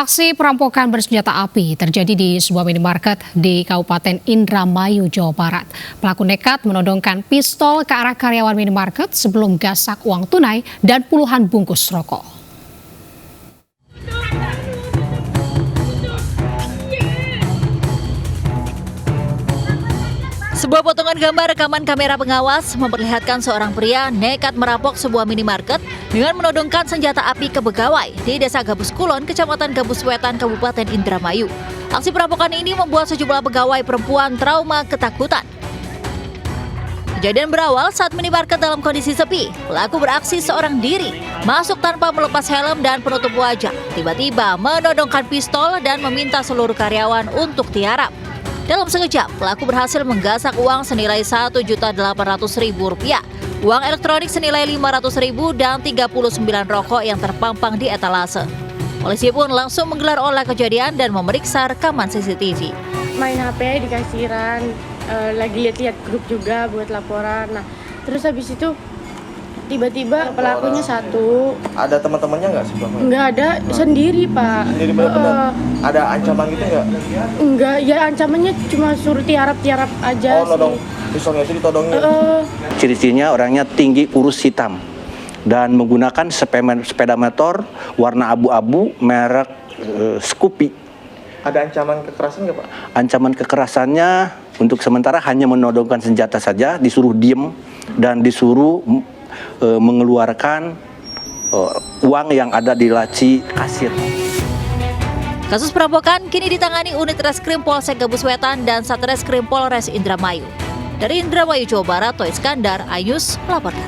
Aksi perampokan bersenjata api terjadi di sebuah minimarket di Kabupaten Indramayu, Jawa Barat. Pelaku nekat menodongkan pistol ke arah karyawan minimarket sebelum gasak uang tunai dan puluhan bungkus rokok. Sebuah potongan gambar rekaman kamera pengawas memperlihatkan seorang pria nekat merampok sebuah minimarket dengan menodongkan senjata api ke pegawai di Desa Gabus Kulon, Kecamatan Gabus Wetan, Kabupaten Indramayu. Aksi perampokan ini membuat sejumlah pegawai perempuan trauma ketakutan. Kejadian berawal saat minimarket dalam kondisi sepi. Pelaku beraksi seorang diri, masuk tanpa melepas helm dan penutup wajah. Tiba-tiba menodongkan pistol dan meminta seluruh karyawan untuk tiarap. Dalam sekejap, pelaku berhasil menggasak uang senilai Rp1.800.000, uang elektronik senilai Rp500.000 dan 39 rokok yang terpampang di etalase. Polisi pun langsung menggelar olah kejadian dan memeriksa rekaman CCTV. Main HP di kasiran, lagi lihat-lihat grup juga buat laporan. Nah, terus habis itu tiba-tiba pelakunya satu. Ada teman-temannya nggak sih, Bang? Nggak ada, sendiri, Pak. Sendiri benar-benar. Ada ancaman gitu nggak? Enggak, ya ancamannya cuma suruh tiarap-tiarap aja. Nodong pisaunya itu ditodongin. Ciri-cirinya orangnya tinggi, kurus, hitam, dan menggunakan sepeda motor warna abu-abu merek Scoopy. Ada ancaman kekerasan nggak, Pak? Ancaman kekerasannya untuk sementara hanya menodongkan senjata saja, disuruh diem dan disuruh mengeluarkan uang yang ada di laci kasir. Kasus perampokan kini ditangani unit Reskrim Polsek Gabus Wetan dan Satreskrim Polres Indramayu. Dari Indramayu, Jawa Barat, Toy Iskandar, Ayus melaporkan.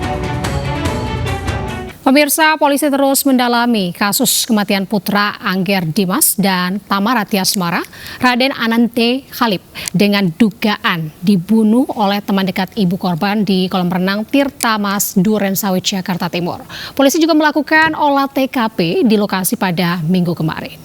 Pemirsa, polisi terus mendalami kasus kematian putra Angger Dimas dan Tamara Tiasmara, Raden Anante Khalif, dengan dugaan dibunuh oleh teman dekat ibu korban di kolam renang Tirta Mas Duren Sawit, Jakarta Timur. Polisi juga melakukan olah TKP di lokasi pada Minggu kemarin.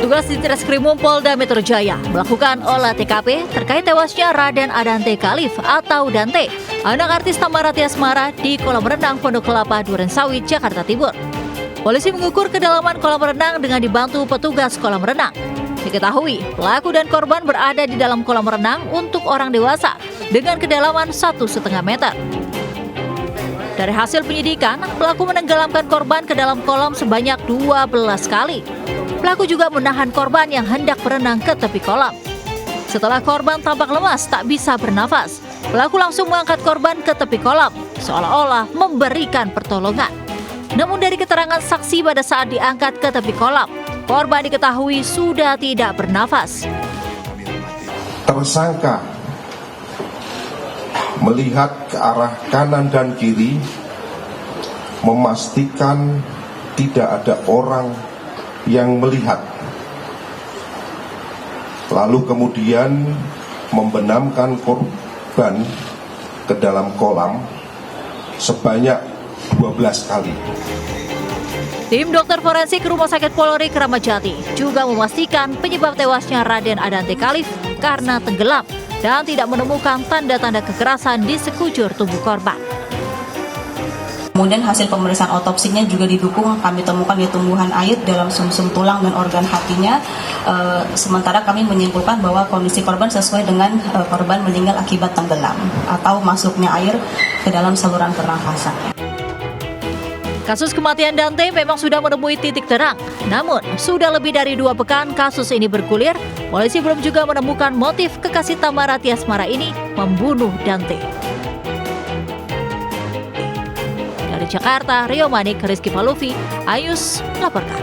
Petugas di Treskrimum Polda Metro Jaya melakukan olah TKP terkait tewasnya Raden Anante Khalif atau Dante, anak artis Tamara Tiasmara di kolam renang Pondok Kelapa Duren Sawit, Jakarta Timur. Polisi mengukur kedalaman kolam renang dengan dibantu petugas kolam renang. Diketahui, pelaku dan korban berada di dalam kolam renang untuk orang dewasa dengan kedalaman 1,5 meter. Dari hasil penyidikan, pelaku menenggelamkan korban ke dalam kolam sebanyak 12 kali. Pelaku juga menahan korban yang hendak berenang ke tepi kolam. Setelah korban tampak lemas tak bisa bernafas, pelaku langsung mengangkat korban ke tepi kolam, seolah-olah memberikan pertolongan. Namun dari keterangan saksi pada saat diangkat ke tepi kolam, korban diketahui sudah tidak bernafas. Tersangka melihat ke arah kanan dan kiri, memastikan tidak ada orang yang melihat, lalu kemudian membenamkan korban ke dalam kolam sebanyak 12 kali. Tim dokter forensik Rumah Sakit Polri Kramat Jati juga memastikan penyebab tewasnya Raden Anante Khalif karena tenggelam dan tidak menemukan tanda-tanda kekerasan di sekujur tubuh korban. Kemudian hasil pemeriksaan otopsinya juga didukung kami temukan tumbuhan air dalam sumsum tulang dan organ hatinya. Sementara kami menyimpulkan bahwa kondisi korban sesuai dengan korban meninggal akibat tenggelam atau masuknya air ke dalam saluran pernafasan. Kasus kematian Dante memang sudah menemui titik terang. Namun, sudah lebih dari 2 pekan kasus ini bergulir, polisi belum juga menemukan motif kekasih Tamara Tiasmara ini membunuh Dante. Dari Jakarta, Rio Manik, Rizky Paluvi, Ayus melaporkan.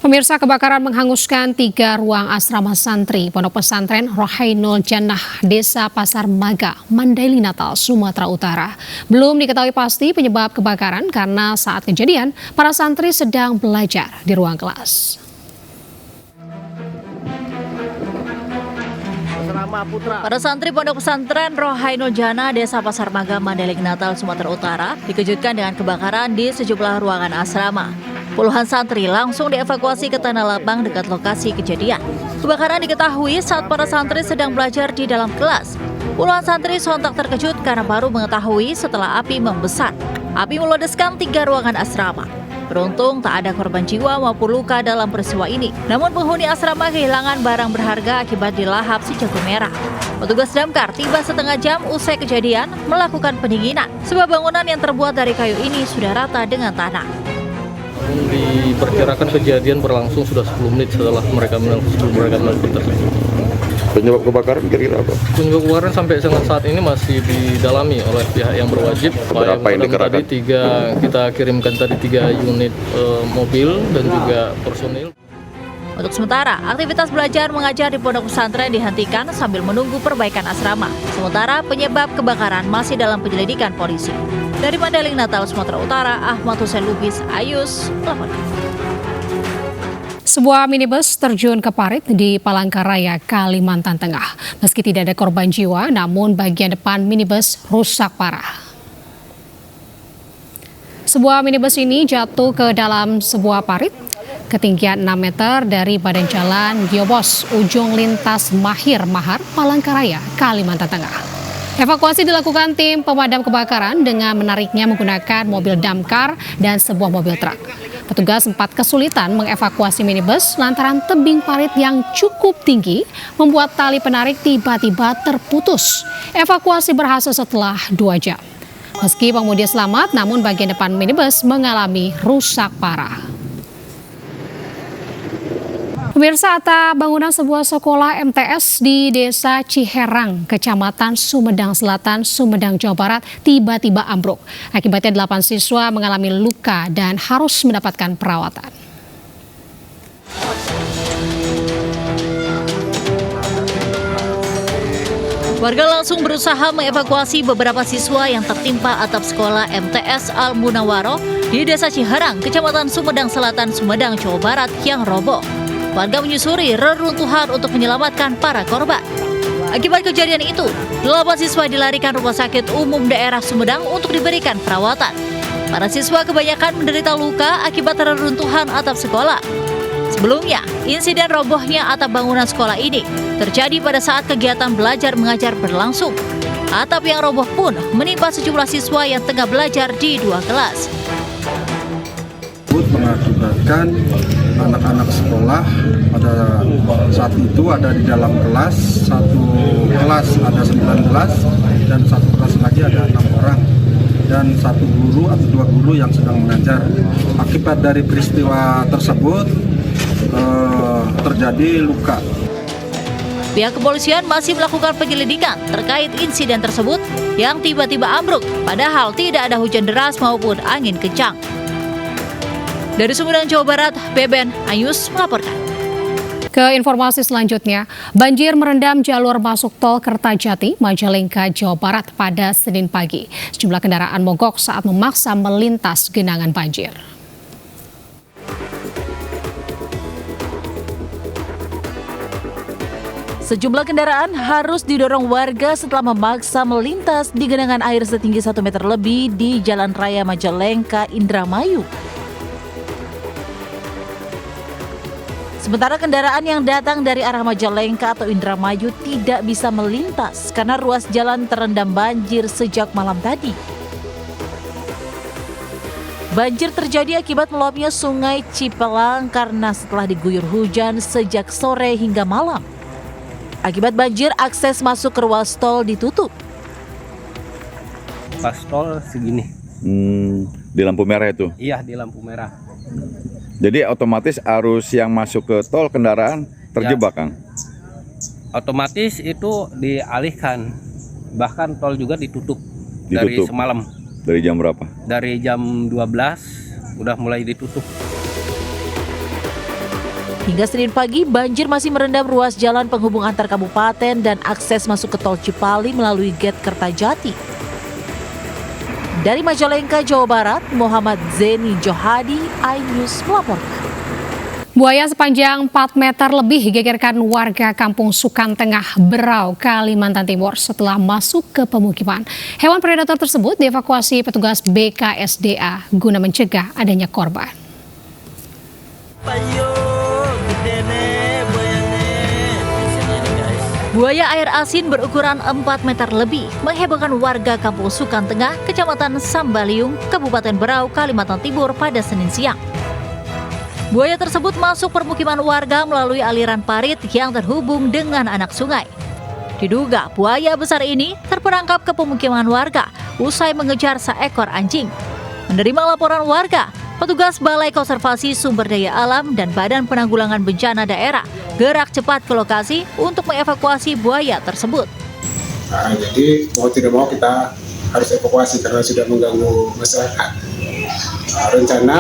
Pemirsa, kebakaran menghanguskan 3 ruang asrama santri Pondok Pesantren Rohainul Jannah, Desa Pasar Maga, Mandailing Natal, Sumatera Utara. Belum diketahui pasti penyebab kebakaran karena saat kejadian para santri sedang belajar di ruang kelas. Para santri Pondok Pesantren Rohainul Jannah, Desa Pasar Maga, Mandailing Natal, Sumatera Utara dikejutkan dengan kebakaran di sejumlah ruangan asrama. Puluhan santri langsung dievakuasi ke tanah lapang dekat lokasi kejadian. Kebakaran diketahui saat para santri sedang belajar di dalam kelas. Puluhan santri sontak terkejut karena baru mengetahui setelah api membesar. Api meludeskan 3 ruangan asrama. Beruntung tak ada korban jiwa maupun luka dalam peristiwa ini. Namun penghuni asrama kehilangan barang berharga akibat dilahap si jago merah. Petugas damkar tiba setengah jam usai kejadian melakukan pendinginan. Sebab bangunan yang terbuat dari kayu ini sudah rata dengan tanah. Diperkirakan kejadian berlangsung sudah 10 menit setelah mereka melakukan tersebut. Penyebab kebakaran kira-kira apa? Penyebab kebakaran sampai saat ini masih didalami oleh pihak yang berwajib. Berapa yang dikerahkan? Kita kirimkan tadi 3 unit mobil dan juga personil. Untuk sementara, aktivitas belajar mengajar di pondok pesantren dihentikan sambil menunggu perbaikan asrama. Sementara penyebab kebakaran masih dalam penyelidikan polisi. Dari Mandailing, Natal, Sumatera Utara, Ahmad Hussein Lubis, Ayus, melaporkan. Sebuah minibus terjun ke parit di Palangkaraya, Kalimantan Tengah. Meski tidak ada korban jiwa, namun bagian depan minibus rusak parah. Sebuah minibus ini jatuh ke dalam sebuah parit ketinggian 6 meter dari badan jalan Giobos, ujung lintas Mahir Mahar, Palangkaraya, Kalimantan Tengah. Evakuasi dilakukan tim pemadam kebakaran dengan menariknya menggunakan mobil damkar dan sebuah mobil truk. Petugas sempat kesulitan mengevakuasi minibus lantaran tebing parit yang cukup tinggi membuat tali penarik tiba-tiba terputus. Evakuasi berhasil setelah 2 jam. Meski pengemudi selamat, namun bagian depan minibus mengalami rusak parah. Pemirsa, atap bangunan sebuah sekolah MTS di Desa Ciherang, Kecamatan Sumedang Selatan, Sumedang, Jawa Barat, tiba-tiba ambruk. Akibatnya 8 siswa mengalami luka dan harus mendapatkan perawatan. Warga langsung berusaha mengevakuasi beberapa siswa yang tertimpa atap sekolah MTS Al Munawwaroh di Desa Ciherang, Kecamatan Sumedang Selatan, Sumedang, Jawa Barat yang roboh. Warga menyusuri reruntuhan untuk menyelamatkan para korban. Akibat kejadian itu, 8 siswa dilarikan Rumah Sakit Umum Daerah Sumedang untuk diberikan perawatan. Para siswa kebanyakan menderita luka akibat reruntuhan atap sekolah. Sebelumnya, insiden robohnya atap bangunan sekolah ini terjadi pada saat kegiatan belajar mengajar berlangsung. Atap yang roboh pun menimpa sejumlah siswa yang tengah belajar di 2 kelas. Mengakibatkan anak-anak sekolah pada saat itu ada di dalam kelas, satu kelas ada 19 dan satu kelas lagi ada 6 orang dan satu guru atau 2 guru yang sedang mengajar. Akibat dari peristiwa tersebut terjadi luka. Pihak kepolisian masih melakukan penyelidikan terkait insiden tersebut yang tiba-tiba ambruk, padahal tidak ada hujan deras maupun angin kencang. Dari Sumedang, Jawa Barat, Beben Ayus melaporkan. Ke informasi selanjutnya, banjir merendam jalur masuk tol Kertajati, Majalengka, Jawa Barat pada Senin pagi. Sejumlah kendaraan mogok saat memaksa melintas genangan banjir. Sejumlah kendaraan harus didorong warga setelah memaksa melintas di genangan air setinggi 1 meter lebih di Jalan Raya Majalengka, Indramayu. Sementara kendaraan yang datang dari arah Majalengka atau Indramayu tidak bisa melintas karena ruas jalan terendam banjir sejak malam tadi. Banjir terjadi akibat meluapnya Sungai Cipelang karena setelah diguyur hujan sejak sore hingga malam. Akibat banjir, akses masuk ke ruas tol ditutup. Pas tol segini. Di lampu merah itu? Iya, di lampu merah. Jadi otomatis arus yang masuk ke tol kendaraan terjebak, Kang? Otomatis itu dialihkan. Bahkan tol juga ditutup. Dari semalam. Dari jam berapa? Dari jam 12 udah mulai ditutup. Hingga Senin pagi, banjir masih merendam ruas jalan penghubung antar kabupaten dan akses masuk ke tol Cipali melalui gate Kertajati. Dari Majalengka, Jawa Barat, Muhammad Zeni Johadi, iNews melaporkan. Buaya sepanjang 4 meter lebih gegerkan warga Kampung Sukan Tengah, Berau, Kalimantan Timur setelah masuk ke pemukiman. Hewan predator tersebut dievakuasi petugas BKSDA guna mencegah adanya korban. Buaya air asin berukuran 4 meter lebih menghebohkan warga Kampung Sukan Tengah, Kecamatan Sambaliung, Kabupaten Berau, Kalimantan Timur pada Senin siang. Buaya tersebut masuk permukiman warga melalui aliran parit yang terhubung dengan anak sungai. Diduga buaya besar ini terperangkap ke pemukiman warga usai mengejar seekor anjing. Menerima laporan warga, petugas Balai Konservasi Sumber Daya Alam dan Badan Penanggulangan Bencana Daerah gerak cepat ke lokasi untuk mengevakuasi buaya tersebut. Jadi mau tidak mau kita harus evakuasi karena sudah mengganggu masyarakat. Rencana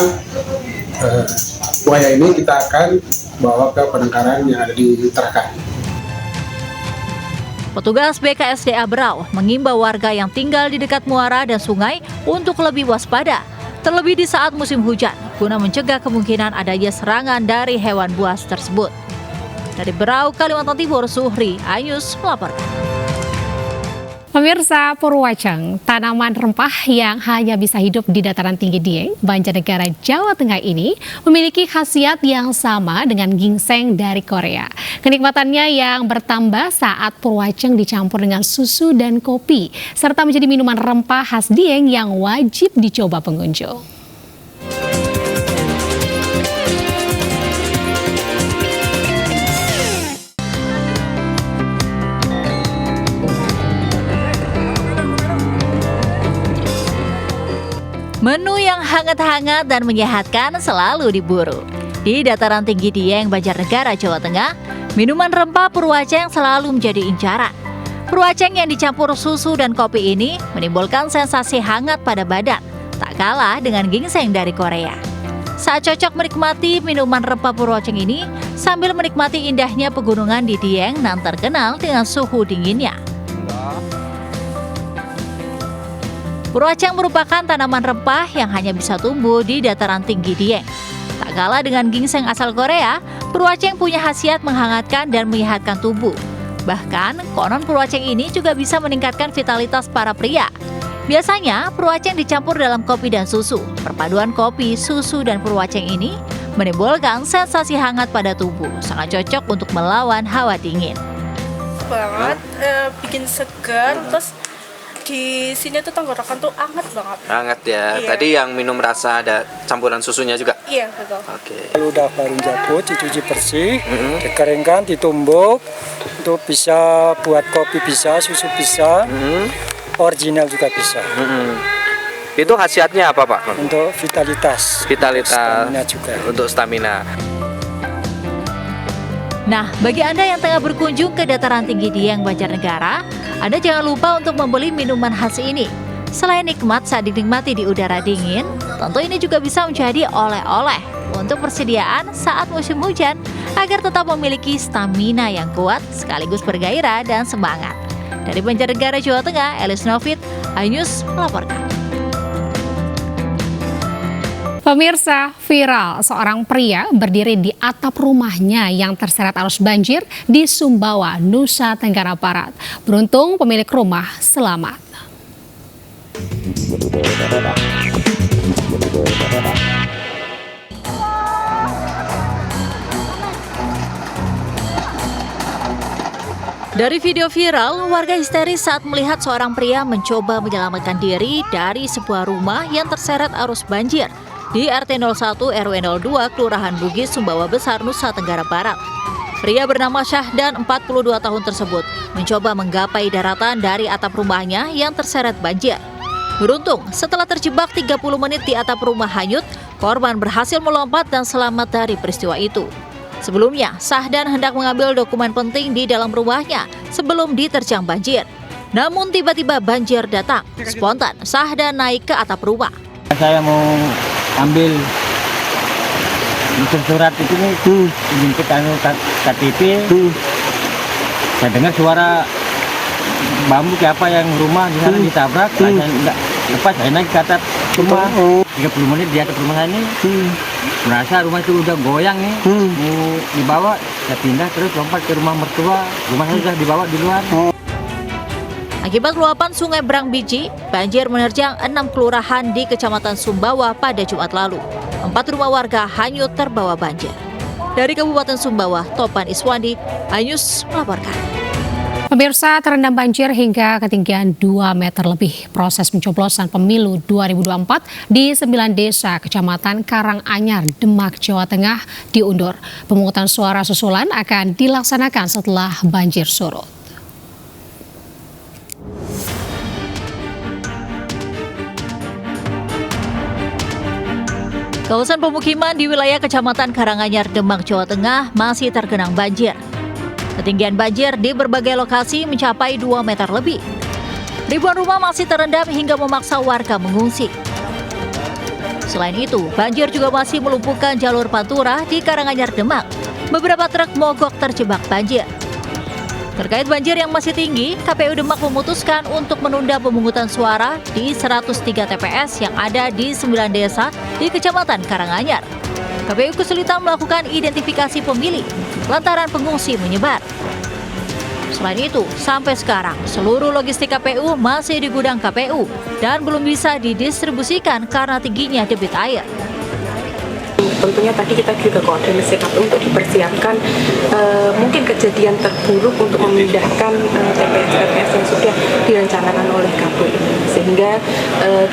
buaya ini kita akan bawa ke penangkaran yang ada di Tarakan. Petugas BKSDA Berau mengimbau warga yang tinggal di dekat muara dan sungai untuk lebih waspada, terlebih di saat musim hujan, guna mencegah kemungkinan adanya serangan dari hewan buas tersebut. Dari Berau, Kalimantan Timur, Suhri Ayus melaporkan. Pemirsa, Purwacang, tanaman rempah yang hanya bisa hidup di dataran tinggi Dieng, Banjarnegara, Jawa Tengah ini memiliki khasiat yang sama dengan ginseng dari Korea. Kenikmatannya yang bertambah saat Purwacang dicampur dengan susu dan kopi, serta menjadi minuman rempah khas Dieng yang wajib dicoba pengunjung. Menu yang hangat-hangat dan menyehatkan selalu diburu. Di dataran tinggi Dieng, Banjarnegara, Jawa Tengah, minuman rempah Purwacang selalu menjadi incaran. Purwacang yang dicampur susu dan kopi ini menimbulkan sensasi hangat pada badan, tak kalah dengan ginseng dari Korea. Saat cocok menikmati minuman rempah Purwacang ini sambil menikmati indahnya pegunungan di Dieng yang terkenal dengan suhu dinginnya. Purwacang merupakan tanaman rempah yang hanya bisa tumbuh di dataran tinggi Dieng. Tak kalah dengan ginseng asal Korea, Purwacang punya khasiat menghangatkan dan menyehatkan tubuh. Bahkan, konon Purwacang ini juga bisa meningkatkan vitalitas para pria. Biasanya, Purwacang dicampur dalam kopi dan susu. Perpaduan kopi, susu, dan Purwacang ini menimbulkan sensasi hangat pada tubuh, sangat cocok untuk melawan hawa dingin. Banget, bikin segar, terus di sini tuh tenggorokan tuh anget banget. Hangat ya. Iya. Tadi yang minum rasa ada campuran susunya juga. Iya, betul. Oke. Kalau udah baru jatuh, dicuci bersih, dikeringkan, ditumbuk, untuk bisa buat kopi bisa, susu bisa, original juga bisa. Itu khasiatnya apa, Pak? Untuk vitalitas. Vitalitas. Stamina juga. Untuk stamina. Nah, bagi Anda yang tengah berkunjung ke dataran tinggi Dieng, Banjarnegara, Anda jangan lupa untuk membeli minuman khas ini. Selain nikmat saat dinikmati di udara dingin, tentu ini juga bisa menjadi oleh-oleh untuk persediaan saat musim hujan agar tetap memiliki stamina yang kuat sekaligus bergairah dan semangat. Dari Banjarnegara, Jawa Tengah, Elis Novit, iNews melaporkan. Pemirsa, viral seorang pria berdiri di atap rumahnya yang terseret arus banjir di Sumbawa, Nusa Tenggara Barat. Beruntung pemilik rumah selamat. Dari video viral, warga histeris saat melihat seorang pria mencoba menyelamatkan diri dari sebuah rumah yang terseret arus banjir di RT 01 RW 02 Kelurahan Bugis, Sumbawa Besar, Nusa Tenggara Barat. Pria bernama Syahdan, 42 tahun tersebut, mencoba menggapai daratan dari atap rumahnya yang terseret banjir. Beruntung, setelah terjebak 30 menit di atap rumah hanyut, korban berhasil melompat dan selamat dari peristiwa itu. Sebelumnya, Syahdan hendak mengambil dokumen penting di dalam rumahnya sebelum diterjang banjir. Namun tiba-tiba banjir datang. Spontan, Syahdan naik ke atap rumah. Saya mau ambil surat itu nih, jemput KTP. Saya dengar suara bambu siapa yang rumah di sana ditabrak. Saya enggak lepas, saya naik ke atap rumah. 30 menit di atap rumah ini. Merasa rumah itu udah goyang nih, mau dibawa, saya pindah terus lompat ke rumah mertua. Rumahnya sudah dibawa di luar. Akibat luapan Sungai Brangbiji, banjir menerjang 6 kelurahan di Kecamatan Sumbawa pada Jumat lalu. 4 rumah warga hanyut terbawa banjir. Dari Kabupaten Sumbawa, Topan Iswandi, iNews melaporkan. Pemirsa, terendam banjir hingga ketinggian 2 meter lebih. Proses pencoblosan pemilu 2024 di 9 desa Kecamatan Karanganyar, Demak, Jawa Tengah diundur. Pemungutan suara susulan akan dilaksanakan setelah banjir surut. Kawasan pemukiman di wilayah Kecamatan Karanganyar, Demak, Jawa Tengah masih tergenang banjir. Ketinggian banjir di berbagai lokasi mencapai 2 meter lebih. Ribuan rumah masih terendam hingga memaksa warga mengungsi. Selain itu, banjir juga masih melumpuhkan jalur Pantura di Karanganyar, Demak. Beberapa truk mogok terjebak banjir. Terkait banjir yang masih tinggi, KPU Demak memutuskan untuk menunda pemungutan suara di 103 TPS yang ada di 9 desa di Kecamatan Karanganyar. KPU kesulitan melakukan identifikasi pemilih lantaran pengungsi menyebar. Selain itu, sampai sekarang seluruh logistik KPU masih di gudang KPU dan belum bisa didistribusikan karena tingginya debit air. Tentunya tadi kita juga koordinasi KPU untuk dipersiapkan mungkin kejadian terburuk untuk memindahkan TPS-TPS yang sudah direncanakan oleh KPU, sehingga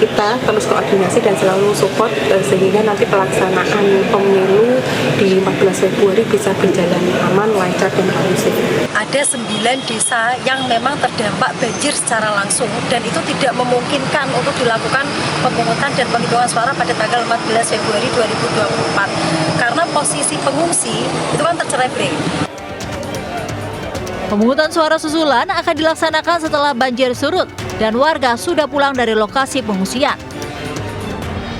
kita terus koordinasi dan selalu support sehingga nanti pelaksanaan pemilu di 14 Februari bisa berjalan aman, lancar, dan kondusif. Ada 9 desa yang memang terdampak banjir secara langsung dan itu tidak memungkinkan untuk dilakukan pemungutan dan penghitungan suara pada tanggal 14 Februari 2024 karena posisi pengungsi itu kan tercerai-berai. Pemungutan suara susulan akan dilaksanakan setelah banjir surut dan warga sudah pulang dari lokasi pengungsian.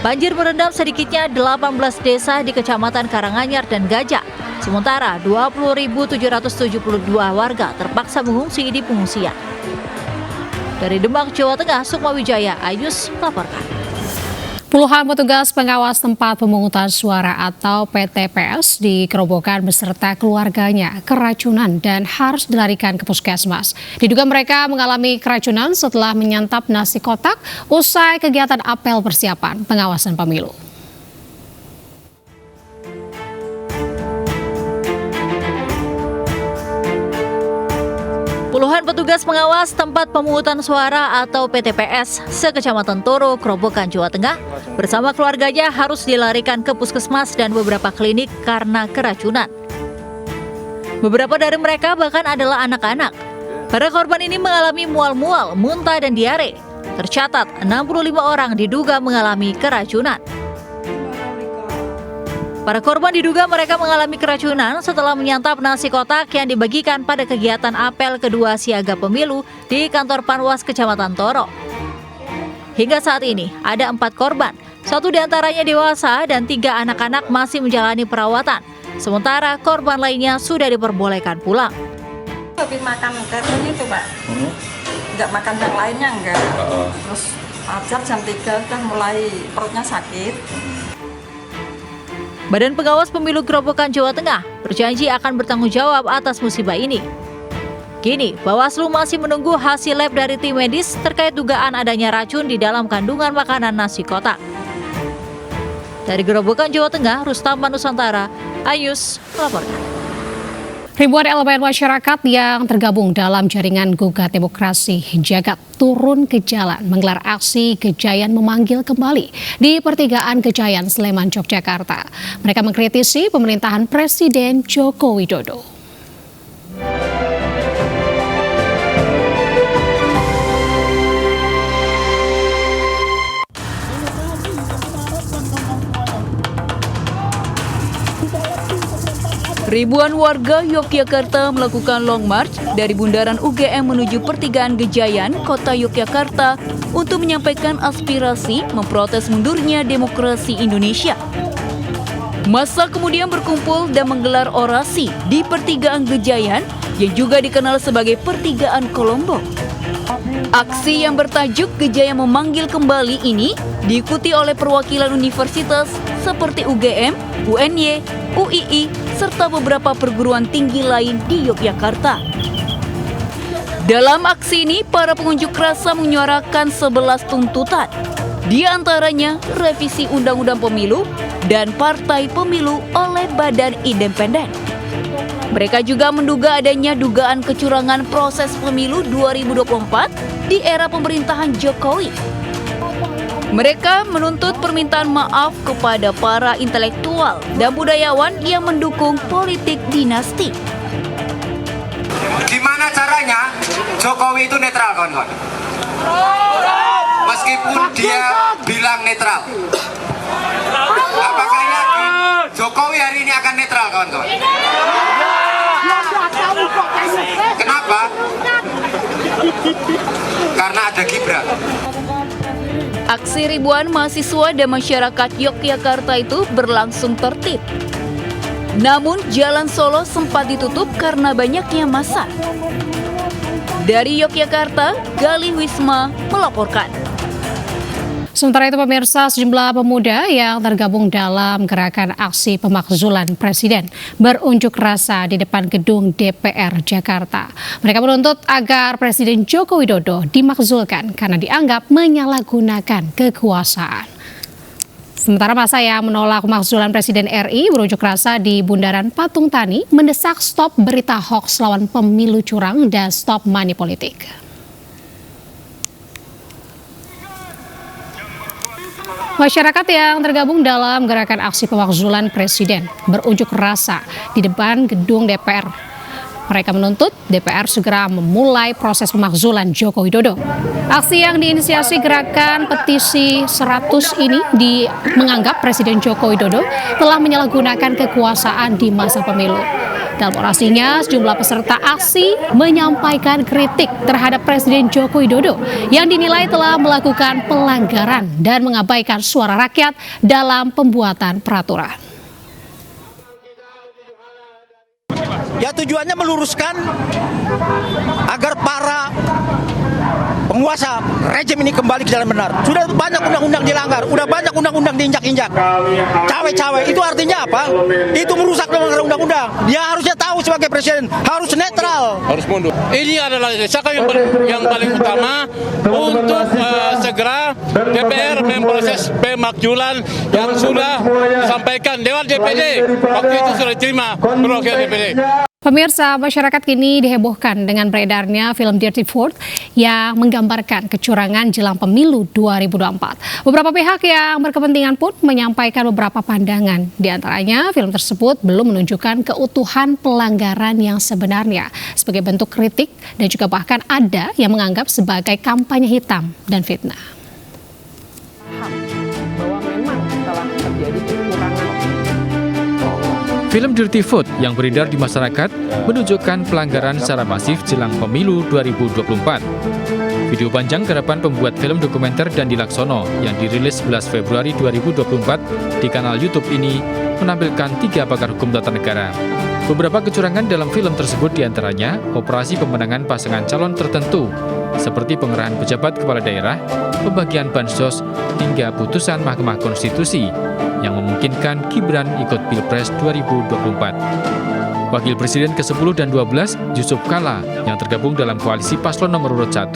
Banjir merendam sedikitnya 18 desa di Kecamatan Karanganyar dan Gajah. Sementara 20.772 warga terpaksa mengungsi di pengungsian. Dari Demak, Jawa Tengah, Sukma Wijaya, Ayus melaporkan. Puluhan petugas pengawas tempat pemungutan suara atau PTPS dikerobohkan beserta keluarganya keracunan dan harus dilarikan ke puskesmas. Diduga mereka mengalami keracunan setelah menyantap nasi kotak usai kegiatan apel persiapan pengawasan pemilu. Puluhan petugas pengawas tempat pemungutan suara atau PTPS se-Kecamatan Toro, Grobogan, Jawa Tengah bersama keluarganya harus dilarikan ke puskesmas dan beberapa klinik karena keracunan. Beberapa dari mereka bahkan adalah anak-anak. Para korban ini mengalami mual-mual, muntah, dan diare. Tercatat 65 orang diduga mengalami keracunan. Para korban diduga mereka mengalami keracunan setelah menyantap nasi kotak yang dibagikan pada kegiatan apel kedua siaga pemilu di kantor Panwas Kecamatan Toro. Hingga saat ini ada 4 korban, 1 diantaranya dewasa dan 3 anak-anak masih menjalani perawatan. Sementara korban lainnya sudah diperbolehkan pulang. Habis makan katanya itu Pak, nggak makan yang lainnya enggak. Terus ajar jam 3 udah mulai perutnya sakit. Badan Pengawas Pemilu Grobogan, Jawa Tengah berjanji akan bertanggung jawab atas musibah ini. Kini, Bawaslu masih menunggu hasil lab dari tim medis terkait dugaan adanya racun di dalam kandungan makanan nasi kotak. Dari Grobogan, Jawa Tengah, Rustam Nusantara, Ayus melaporkan. Ribuan elemen masyarakat yang tergabung dalam jaringan Gugat Demokrasi Jagat turun ke jalan menggelar aksi Gejayan memanggil kembali di pertigaan Gejayan, Sleman, Yogyakarta. Mereka mengkritisi pemerintahan Presiden Joko Widodo. Ribuan warga Yogyakarta melakukan long march dari Bundaran UGM menuju Pertigaan Gejayan, Kota Yogyakarta untuk menyampaikan aspirasi memprotes mundurnya demokrasi Indonesia. Massa kemudian berkumpul dan menggelar orasi di Pertigaan Gejayan yang juga dikenal sebagai Pertigaan Kolombo. Aksi yang bertajuk Gejayan memanggil kembali ini diikuti oleh perwakilan universitas seperti UGM, UNY, UII, serta beberapa perguruan tinggi lain di Yogyakarta. Dalam aksi ini, para pengunjuk rasa menyuarakan 11 tuntutan, di antaranya revisi Undang-Undang Pemilu dan Partai Pemilu oleh Badan Independen. Mereka juga menduga adanya dugaan kecurangan proses pemilu 2024 di era pemerintahan Jokowi. Mereka menuntut permintaan maaf kepada para intelektual dan budayawan yang mendukung politik dinasti. Gimana caranya Jokowi itu netral, kawan-kawan? Meskipun dia bilang netral, apakah yakin Jokowi hari ini akan netral, kawan-kawan? Kenapa? Karena ada Gibran. Aksi ribuan mahasiswa dan masyarakat Yogyakarta itu berlangsung tertib. Namun Jalan Solo sempat ditutup karena banyaknya massa. Dari Yogyakarta, Galih Wisma melaporkan. Sementara itu pemirsa, sejumlah pemuda yang tergabung dalam gerakan aksi pemakzulan Presiden berunjuk rasa di depan gedung DPR Jakarta. Mereka menuntut agar Presiden Joko Widodo dimakzulkan karena dianggap menyalahgunakan kekuasaan. Sementara massa yang menolak pemakzulan Presiden RI berunjuk rasa di Bundaran Patung Tani mendesak stop berita hoaks lawan pemilu curang dan stop money politik. Masyarakat yang tergabung dalam gerakan aksi pemakzulan Presiden berunjuk rasa di depan gedung DPR. Mereka menuntut DPR segera memulai proses pemakzulan Joko Widodo. Aksi yang diinisiasi gerakan petisi 100 ini menganggap Presiden Joko Widodo telah menyalahgunakan kekuasaan di masa pemilu. Dalam orasinya, sejumlah peserta aksi menyampaikan kritik terhadap Presiden Joko Widodo yang dinilai telah melakukan pelanggaran dan mengabaikan suara rakyat dalam pembuatan peraturan. Ya, tujuannya meluruskan agar para penguasa rejim ini kembali ke jalan benar. Sudah banyak undang-undang dilanggar, sudah banyak undang-undang diinjak-injak. Cawe-cawe itu artinya apa? Itu merusak undang-undang. Dia harusnya tahu sebagai presiden harus netral, harus mundur. Ini adalah desakan yang paling utama untuk segera DPR memproses pemakzulan yang sudah disampaikan Dewan DPD. Waktu itu sudah diterima perwakilan DPD. Pemirsa, masyarakat kini dihebohkan dengan beredarnya film Dirty Fourth yang menggambarkan kecurangan jelang pemilu 2024. Beberapa pihak yang berkepentingan pun menyampaikan beberapa pandangan. Di antaranya, film tersebut belum menunjukkan keutuhan pelanggaran yang sebenarnya sebagai bentuk kritik dan juga bahkan ada yang menganggap sebagai kampanye hitam dan fitnah. Bahwa memang telah terjadi kekurangan. Film Dirty Fourth yang beredar di masyarakat menunjukkan pelanggaran secara masif jelang pemilu 2024. Video panjang garapan pembuat film dokumenter Dandi Laksono yang dirilis 11 Februari 2024 di kanal YouTube ini menampilkan 3 pakar hukum tata negara. Beberapa kecurangan dalam film tersebut diantaranya operasi pemenangan pasangan calon tertentu, seperti pengerahan pejabat kepala daerah, pembagian bansos, hingga putusan Mahkamah Konstitusi yang memungkinkan Gibran ikut Pilpres 2024. Wakil Presiden ke-10 dan 12, Yusuf Kala, yang tergabung dalam koalisi paslon nomor urut 1,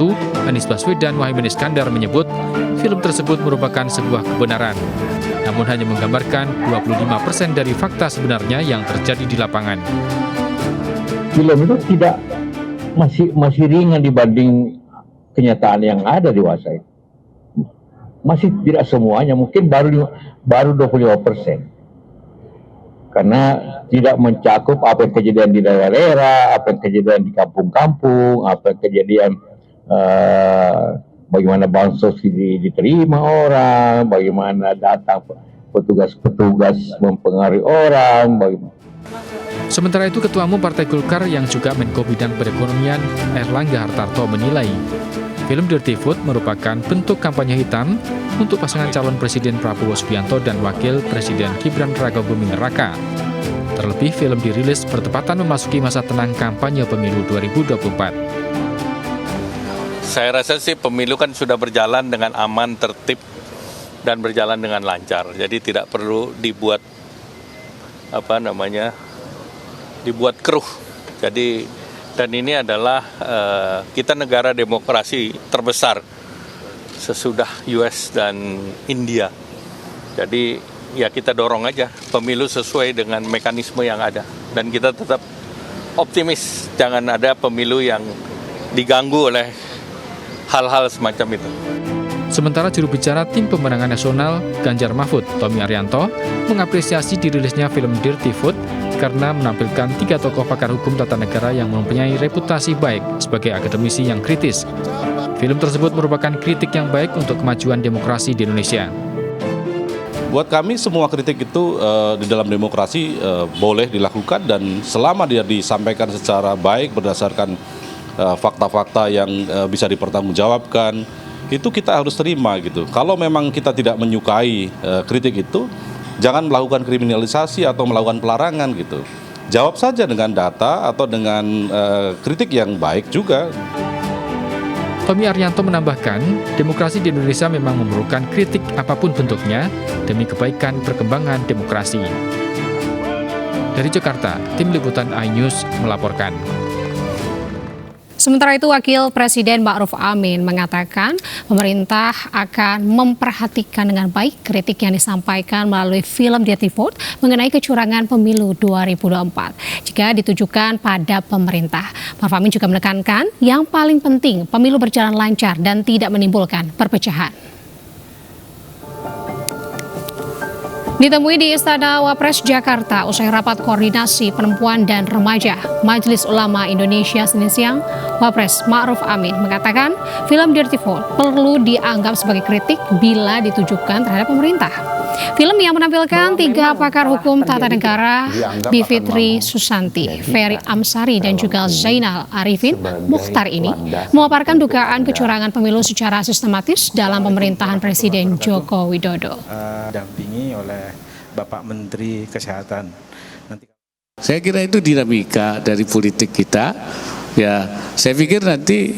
Anies Baswedan Muhaimin Iskandar menyebut film tersebut merupakan sebuah kebenaran, namun hanya menggambarkan 25% dari fakta sebenarnya yang terjadi di lapangan. Film itu tidak masih ringan dibanding kenyataan yang ada di dewasa itu. Masih tidak semuanya, mungkin baru 25%. Karena tidak mencakup apa yang kejadian di daerah-daerah, apa yang kejadian di kampung-kampung, apa yang kejadian bagaimana bansos diterima orang, bagaimana datang petugas-petugas mempengaruhi orang, bagaimana. Sementara itu, Ketua Umum Partai Golkar yang juga Menko Bidang Perekonomian Erlangga Hartarto menilai film Dirty Fourth merupakan bentuk kampanye hitam untuk pasangan calon Presiden Prabowo Subianto dan Wakil Presiden Gibran Raka Buming Raka. Terlebih, film dirilis bertepatan memasuki masa tenang kampanye pemilu 2024. Saya rasa sih pemilu kan sudah berjalan dengan aman, tertib, dan berjalan dengan lancar. Jadi tidak perlu dibuat dibuat keruh. Jadi dan ini adalah kita negara demokrasi terbesar sesudah US dan India. Jadi ya kita dorong aja pemilu sesuai dengan mekanisme yang ada. dan kita tetap optimis jangan ada pemilu yang diganggu oleh hal-hal semacam itu. Sementara juru bicara Tim Pemenangan Nasional Ganjar Mahfud, Tommy Arianto, mengapresiasi dirilisnya film Dirty Foot karena menampilkan 3 tokoh pakar hukum tata negara yang mempunyai reputasi baik sebagai akademisi yang kritis. Film tersebut merupakan kritik yang baik untuk kemajuan demokrasi di Indonesia. Buat kami semua kritik itu di dalam demokrasi boleh dilakukan dan selama dia disampaikan secara baik berdasarkan fakta-fakta yang bisa dipertanggungjawabkan, itu kita harus terima gitu. Kalau memang kita tidak menyukai kritik itu, jangan melakukan kriminalisasi atau melakukan pelarangan gitu. Jawab saja dengan data atau dengan kritik yang baik juga. Tommy Arianto menambahkan, demokrasi di Indonesia memang memerlukan kritik apapun bentuknya demi kebaikan perkembangan demokrasi. Dari Jakarta, Tim Liputan iNews melaporkan. Sementara itu, Wakil Presiden Ma'ruf Amin mengatakan pemerintah akan memperhatikan dengan baik kritik yang disampaikan melalui film Dirty Foot mengenai kecurangan pemilu 2024 jika ditujukan pada pemerintah. Ma'ruf Amin juga menekankan yang paling penting pemilu berjalan lancar dan tidak menimbulkan perpecahan. Ditemui di Istana Wapres Jakarta usai rapat koordinasi perempuan dan remaja Majelis Ulama Indonesia Senin siang, Wapres Ma'ruf Amin mengatakan film Dirty Foot perlu dianggap sebagai kritik bila ditujukan terhadap pemerintah. Film yang menampilkan 3 pakar hukum tata negara, Bivitri Susanti, Ferry Amsari, dan juga Zainal Arifin Mukhtar ini memaparkan dugaan kecurangan pemilu secara sistematis dalam pemerintahan Presiden Joko Widodo. Dampingi oleh Bapak Menteri Kesehatan. Saya kira itu dinamika dari politik kita. Ya, saya pikir nanti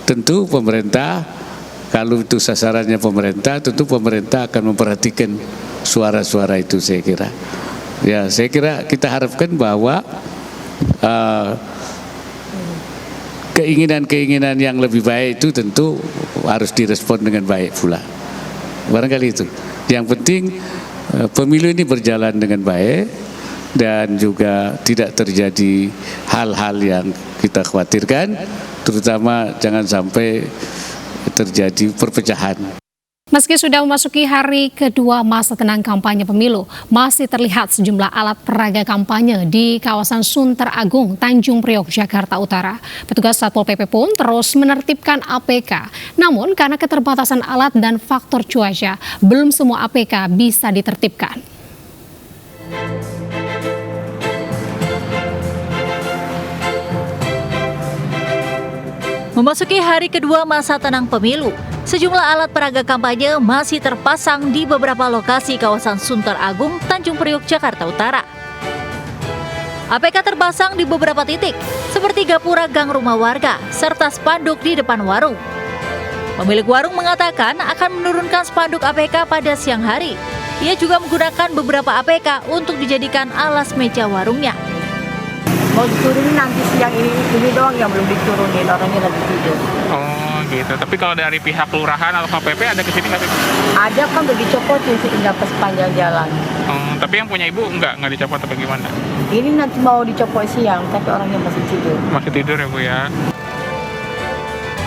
tentu pemerintah, kalau itu sasarannya pemerintah, tentu pemerintah akan memperhatikan suara-suara itu, saya kira. Ya, saya kira kita harapkan bahwa keinginan-keinginan yang lebih baik itu tentu harus direspon dengan baik pula. Barangkali itu. Yang penting pemilu ini berjalan dengan baik dan juga tidak terjadi hal-hal yang kita khawatirkan, terutama jangan sampai terjadi perpecahan. Meski sudah memasuki hari kedua masa tenang kampanye pemilu, masih terlihat sejumlah alat peraga kampanye di kawasan Sunter Agung, Tanjung Priok, Jakarta Utara. Petugas Satpol PP pun terus menertibkan APK. Namun karena keterbatasan alat dan faktor cuaca, belum semua APK bisa ditertibkan. Memasuki hari kedua masa tenang pemilu, sejumlah alat peraga kampanye masih terpasang di beberapa lokasi kawasan Sunter Agung, Tanjung Priok, Jakarta Utara. APK terpasang di beberapa titik, seperti gapura gang rumah warga, serta spanduk di depan warung. Pemilik warung mengatakan akan menurunkan spanduk APK pada siang hari. Ia juga menggunakan beberapa APK untuk dijadikan alas meja warungnya. Mau diturunin nanti siang ini doang yang belum diturunin, orangnya lagi tidur. Oh gitu, tapi kalau dari pihak kelurahan atau KPP ada kesini nggak? Ada kan udah dicopotin sih, tinggal ke sepanjang jalan. Tapi yang punya ibu nggak dicopot atau gimana? Ini nanti mau dicopot siang, tapi orangnya masih tidur. Masih tidur ya Bu ya?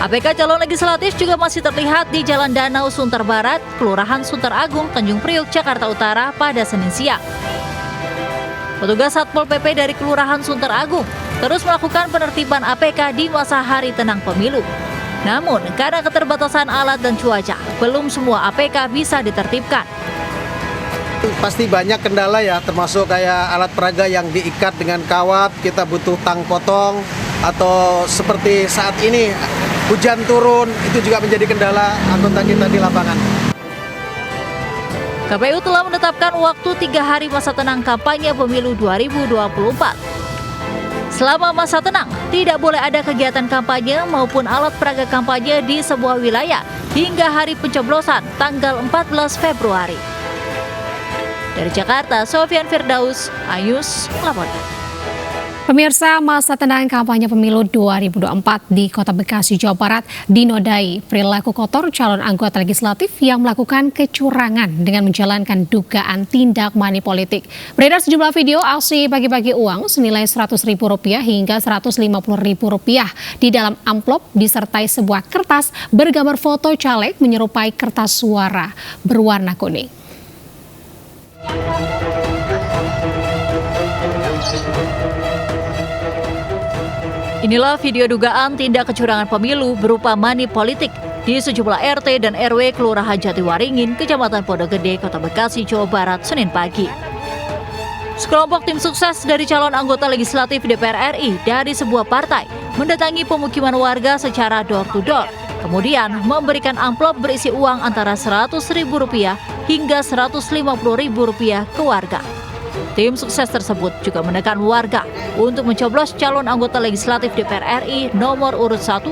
APK calon legislatif juga masih terlihat di Jalan Danau Sunter Barat, Kelurahan Sunter Agung, Tanjung Priok, Jakarta Utara pada Senin siang. Petugas Satpol PP dari Kelurahan Sunter Agung terus melakukan penertiban APK di masa hari tenang pemilu. Namun, karena keterbatasan alat dan cuaca, belum semua APK bisa ditertibkan. Pasti banyak kendala ya, termasuk kayak alat peraga yang diikat dengan kawat, kita butuh tang potong, atau seperti saat ini hujan turun, itu juga menjadi kendala anggota kita di lapangan. KPU telah menetapkan waktu 3 hari masa tenang kampanye pemilu 2024. Selama masa tenang, tidak boleh ada kegiatan kampanye maupun alat peraga kampanye di sebuah wilayah hingga hari pencoblosan tanggal 14 Februari. Dari Jakarta, Sofian Firdaus, iNews melaporkan. Pemirsa, masa tenang kampanye pemilu 2024 di Kota Bekasi, Jawa Barat dinodai perilaku kotor calon anggota legislatif yang melakukan kecurangan dengan menjalankan dugaan tindak money politik. Beredar sejumlah video aksi bagi-bagi uang senilai Rp100.000 hingga Rp150.000 di dalam amplop disertai sebuah kertas bergambar foto caleg menyerupai kertas suara berwarna kuning. Inilah video dugaan tindak kecurangan pemilu berupa money politik di sejumlah RT dan RW Kelurahan Jatiwaringin, Kecamatan Pondok Gede, Kota Bekasi, Jawa Barat, Senin pagi. Sekelompok tim sukses dari calon anggota legislatif DPR RI dari sebuah partai mendatangi pemukiman warga secara door-to-door, kemudian memberikan amplop berisi uang antara Rp100.000 hingga Rp150.000 ke warga. Tim sukses tersebut juga menekan warga untuk mencoblos calon anggota legislatif DPR RI nomor urut 1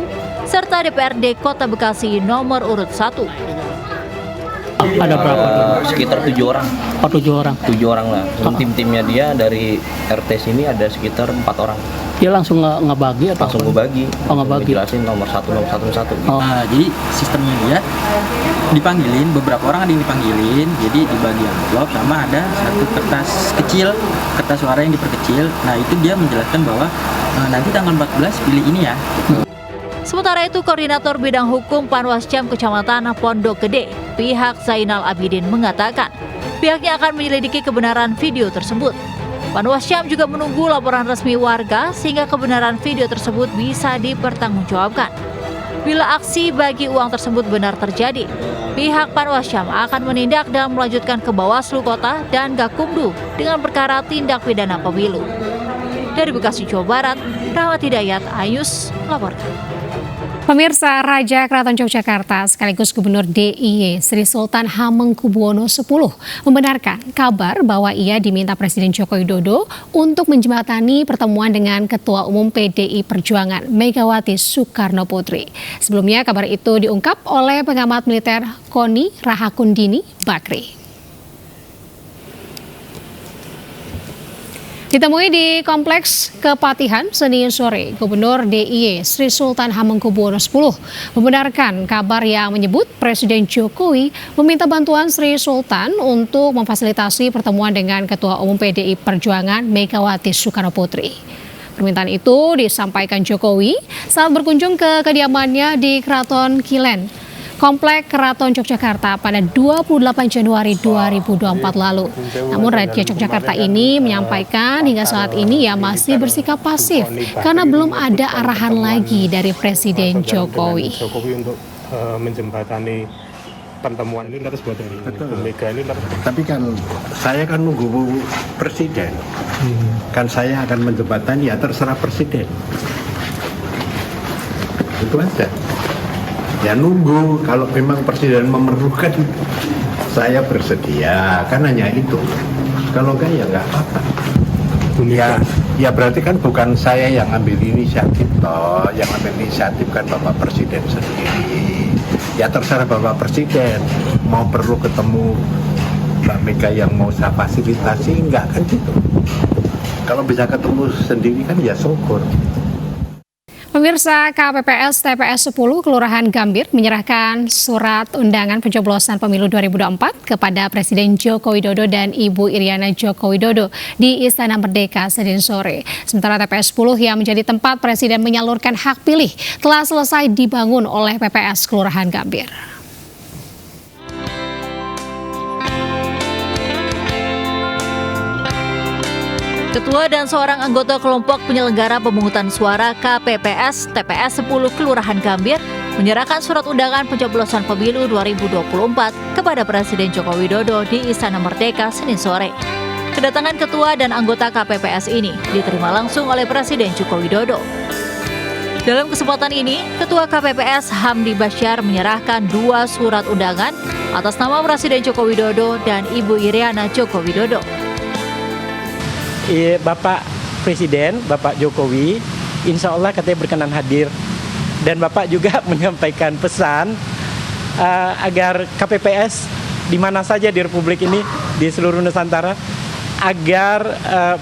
serta DPRD Kota Bekasi nomor urut 1. Ada berapa? Sekitar 7 orang. Oh, 7 orang? 7 orang lah. Tim-timnya dia dari RT sini ada sekitar 4 orang. Dia langsung ngebagi atau? Langsung ngebagi. Oh, ngebagi. Jelasin nomor 1. Oh. Nah, jadi sistemnya dia dipanggilin, beberapa orang ada yang dipanggilin, jadi dibagi amplop sama ada satu kertas kecil, kertas suara yang diperkecil. Nah, itu dia menjelaskan bahwa nanti tanggal 14 pilih ini ya. Sementara itu, Koordinator Bidang Hukum Panwascam Kecamatan Pondok Gede, pihak Zainal Abidin mengatakan pihaknya akan menyelidiki kebenaran video tersebut. Panwascam juga menunggu laporan resmi warga sehingga kebenaran video tersebut bisa dipertanggungjawabkan. Bila aksi bagi uang tersebut benar terjadi, pihak Panwascam akan menindak dan melanjutkan ke Bawaslu Kota dan Gakumdu dengan perkara tindak pidana pemilu. Dari Bekasi, Jawa Barat, Rahmat Hidayat, Ayus, melaporkan. Pemirsa, Raja Keraton Yogyakarta sekaligus Gubernur DIY Sri Sultan Hamengkubuwono X membenarkan kabar bahwa ia diminta Presiden Joko Widodo untuk menjembatani pertemuan dengan Ketua Umum PDI Perjuangan Megawati Soekarno Putri. Sebelumnya kabar itu diungkap oleh pengamat militer Koni Rahakundini Bakri. Ditemui di Kompleks Kepatihan Senin sore, Gubernur DIY Sri Sultan Hamengkubuwono X membenarkan kabar yang menyebut Presiden Jokowi meminta bantuan Sri Sultan untuk memfasilitasi pertemuan dengan Ketua Umum PDI Perjuangan Megawati Soekarno Putri. Permintaan itu disampaikan Jokowi saat berkunjung ke kediamannya di Keraton Kilen, Komplek Keraton Yogyakarta pada 28 Januari 2024 lalu. Namun Raja Yogyakarta ini menyampaikan hingga saat ini ia masih bersikap pasif karena belum ada arahan lagi dari Presiden Jokowi. Untuk menjembatani pertemuan ini harus buat dari Mega ini. Tapi kan saya kan nunggu Presiden. Kan saya akan menjembatani, ya terserah Presiden. Itu aja. Ya nunggu, kalau memang Presiden memerlukan saya bersedia, kan hanya itu. Kalau enggak ya enggak apa-apa. Ya berarti kan bukan saya yang ambil inisiatif toh, yang ambil inisiatif kan Bapak Presiden sendiri. Ya terserah Bapak Presiden, mau perlu ketemu Mbak Mega yang mau saya fasilitasi, enggak kan gitu. Kalau bisa ketemu sendiri kan ya syukur. Pemirsa, KPPS TPS 10 Kelurahan Gambir menyerahkan surat undangan pencoblosan pemilu 2024 kepada Presiden Joko Widodo dan Ibu Iriana Joko Widodo di Istana Merdeka Senin sore. Sementara TPS 10 yang menjadi tempat Presiden menyalurkan hak pilih telah selesai dibangun oleh PPS Kelurahan Gambir. Ketua dan seorang anggota kelompok penyelenggara pemungutan suara KPPS TPS 10 Kelurahan Gambir menyerahkan surat undangan pencoblosan pemilu 2024 kepada Presiden Joko Widodo di Istana Merdeka Senin sore. Kedatangan ketua dan anggota KPPS ini diterima langsung oleh Presiden Joko Widodo. Dalam kesempatan ini, Ketua KPPS Hamdi Basyar menyerahkan 2 surat undangan atas nama Presiden Joko Widodo dan Ibu Iriana Joko Widodo. Bapak Presiden, Bapak Jokowi, insya Allah katanya berkenan hadir. Dan Bapak juga menyampaikan pesan agar KPPS di mana saja di Republik ini, di seluruh Nusantara, agar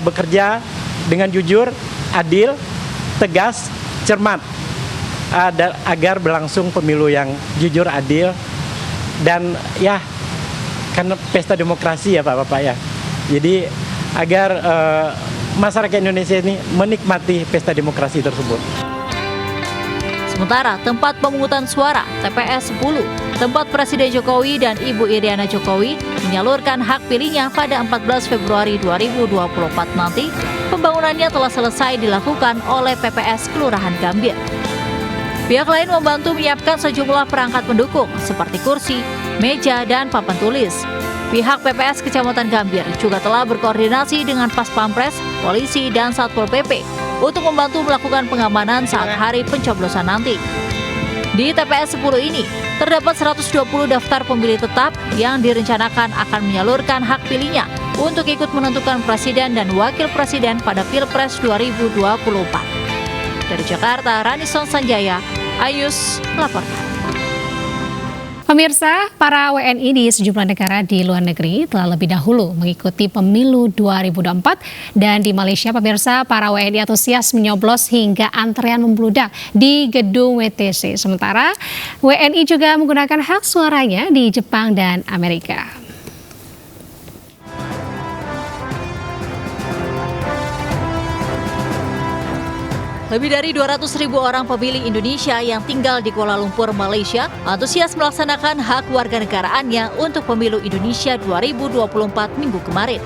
bekerja dengan jujur adil, tegas, cermat, agar berlangsung pemilu yang jujur, adil, dan ya karena pesta demokrasi ya Bapak ya. Jadi agar masyarakat Indonesia ini menikmati pesta demokrasi tersebut. Sementara tempat pemungutan suara TPS 10, tempat Presiden Jokowi dan Ibu Iriana Jokowi menyalurkan hak pilihnya pada 14 Februari 2024 nanti, pembangunannya telah selesai dilakukan oleh PPS Kelurahan Gambir. Pihak lain membantu menyiapkan sejumlah perangkat pendukung seperti kursi, meja, dan papan tulis. Pihak PPS Kecamatan Gambir juga telah berkoordinasi dengan Pas Pampres, polisi, dan Satpol PP untuk membantu melakukan pengamanan saat hari pencoblosan nanti. Di TPS 10 ini, terdapat 120 daftar pemilih tetap yang direncanakan akan menyalurkan hak pilihnya untuk ikut menentukan presiden dan wakil presiden pada Pilpres 2024. Dari Jakarta, Ranison Sanjaya, Ayus melaporkan. Pemirsa, para WNI di sejumlah negara di luar negeri telah lebih dahulu mengikuti pemilu 2024 dan di Malaysia, pemirsa, para WNI antusias menyoblos hingga antrean membludak di gedung WTC. Sementara WNI juga menggunakan hak suaranya di Jepang dan Amerika. Lebih dari 200.000 orang pemilih Indonesia yang tinggal di Kuala Lumpur, Malaysia, antusias melaksanakan hak warganegaraannya untuk pemilu Indonesia 2024 minggu kemarin.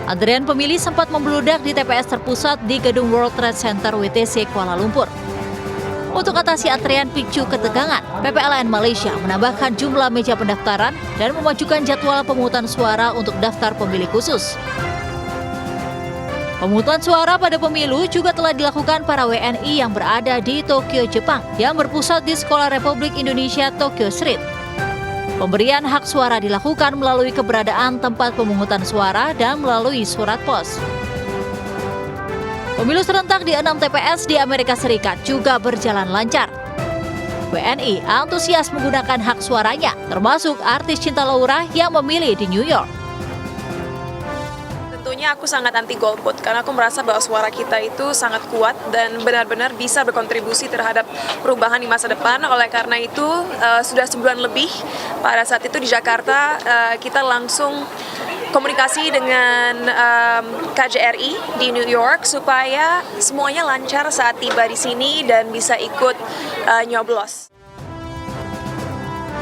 Antrian pemilih sempat membludak di TPS terpusat di gedung World Trade Center WTC Kuala Lumpur. Untuk atasi antrian picu ketegangan, PPLN Malaysia menambahkan jumlah meja pendaftaran dan memajukan jadwal pemungutan suara untuk daftar pemilih khusus. Pemungutan suara pada pemilu juga telah dilakukan para WNI yang berada di Tokyo, Jepang, yang berpusat di Sekolah Republik Indonesia Tokyo Street. Pemberian hak suara dilakukan melalui keberadaan tempat pemungutan suara dan melalui surat pos. Pemilu serentak di 6 TPS di Amerika Serikat juga berjalan lancar. WNI antusias menggunakan hak suaranya, termasuk artis Cinta Laura yang memilih di New York. Tentunya aku sangat anti golput karena aku merasa bahwa suara kita itu sangat kuat dan benar-benar bisa berkontribusi terhadap perubahan di masa depan. Oleh karena itu sudah sebulan lebih pada saat itu di Jakarta kita langsung komunikasi dengan KJRI di New York supaya semuanya lancar saat tiba di sini dan bisa ikut nyoblos.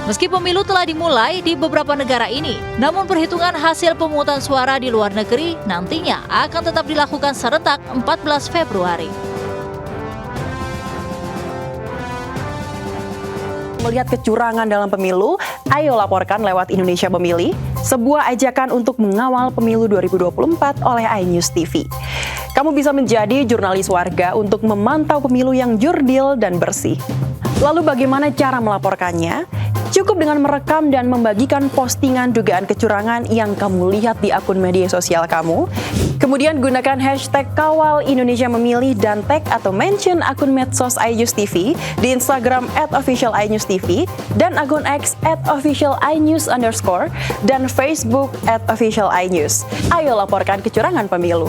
Meski pemilu telah dimulai di beberapa negara ini, namun perhitungan hasil pemungutan suara di luar negeri nantinya akan tetap dilakukan serentak 14 Februari. Melihat kecurangan dalam pemilu, ayo laporkan lewat Indonesia Memilih, sebuah ajakan untuk mengawal pemilu 2024 oleh iNews TV. Kamu bisa menjadi jurnalis warga untuk memantau pemilu yang jurdil dan bersih. Lalu bagaimana cara melaporkannya? Cukup dengan merekam dan membagikan postingan dugaan kecurangan yang kamu lihat di akun media sosial kamu. Kemudian gunakan hashtag Kawal Indonesia Memilih dan tag atau mention akun medsos iNews TV di Instagram @official_iNews_TV dan akun X @official_iNews_ dan Facebook @official_iNews. Ayo laporkan kecurangan pemilu.